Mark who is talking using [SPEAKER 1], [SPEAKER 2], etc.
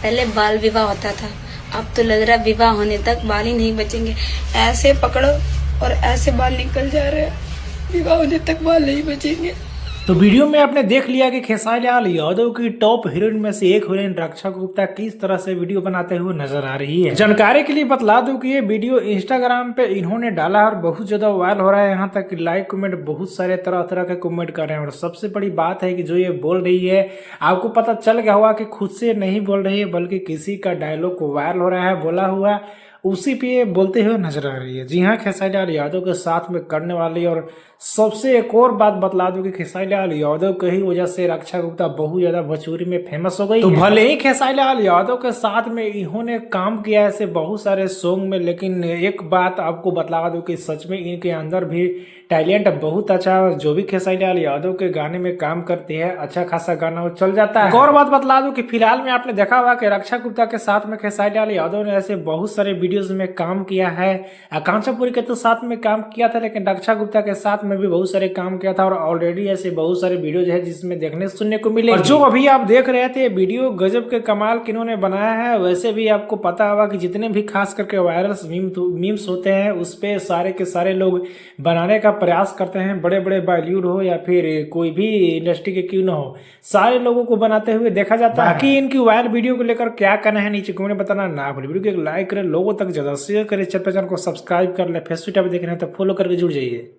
[SPEAKER 1] पहले बाल विवाह होता था, अब तो लग रहा है विवाह होने तक बाल ही नहीं बचेंगे। ऐसे पकड़ो और ऐसे बाल निकल जा रहे हैं, विवाह होने तक बाल नहीं बचेंगे।
[SPEAKER 2] तो वीडियो में आपने देख लिया कि खेसारी लाल यादव की टॉप हीरोइन में से एक हीरोइन रक्षा गुप्ता किस तरह से वीडियो बनाते हुए नजर आ रही है। जानकारी के लिए बतला दूं कि ये वीडियो इंस्टाग्राम पे इन्होंने डाला और बहुत ज्यादा वायरल हो रहा है। यहाँ तक लाइक कमेंट बहुत सारे तरह तरह के कमेंट कर रहे हैं। और सबसे बड़ी बात है कि जो ये बोल रही है, आपको पता चल गया होगा कि खुद से नहीं बोल रही है, बल्कि किसी का डायलॉग को वायरल हो रहा है, बोला हुआ उसी पे बोलते हुए नजर आ रही है। जी हाँ, खेसारी लाल यादव के साथ में करने वाली। और सबसे एक और बात बतला दूं कि खेसारी लाल यादव के ही वजह से रक्षा गुप्ता बहुत ज्यादा भोजपुरी में फेमस हो गई तो भले ही खेसारी लाल यादव के साथ में इन्होंने काम किया ऐसे बहुत सारे सॉन्ग में, लेकिन एक बात आपको बतला दूं कि सच में इनके अंदर भी टैलेंट बहुत अच्छा है। जो भी खेसारी लाल यादव के गाने में काम करती है, अच्छा खासा गाना वो चल जाता है। एक और बात बतला दूं कि फिलहाल में आपने देखा होगा कि रक्षा गुप्ता के साथ में खेसारी लाल यादव ने ऐसे बहुत सारे वीडियोस में काम किया है। आकांक्षा पुरी के तो साथ में काम किया था, लेकिन रक्षा गुप्ता के साथ में भी बहुत सारे काम किया था। और ऑलरेडी ऐसे बहुत सारे वीडियोज है जिसमें देखने सुनने को मिले। और जो अभी आप देख रहे थे वीडियो गजब के कमाल किन्होंने बनाया है। वैसे भी आपको पता होगा कि जितने भी खास करके वायरल मीम्स होते हैं उस पे सारे के सारे लोग बनाने का प्रयास करते हैं। बड़े बड़े बॉलीवुड हो या फिर कोई भी इंडस्ट्री के क्यों ना हो, सारे लोगों को बनाते हुए देखा जाता है। बाकी इनकी वायरल वीडियो को लेकर क्या कहना है नीचे कमेंट में बताना ना भूलिए। वीडियो को एक लाइक करें, लोगों तक ज्यादा शेयर करें, चैनल को सब्सक्राइब कर ले, फेसबुक पे देख रहे हैं तो फॉलो करके जुड़ जाइए।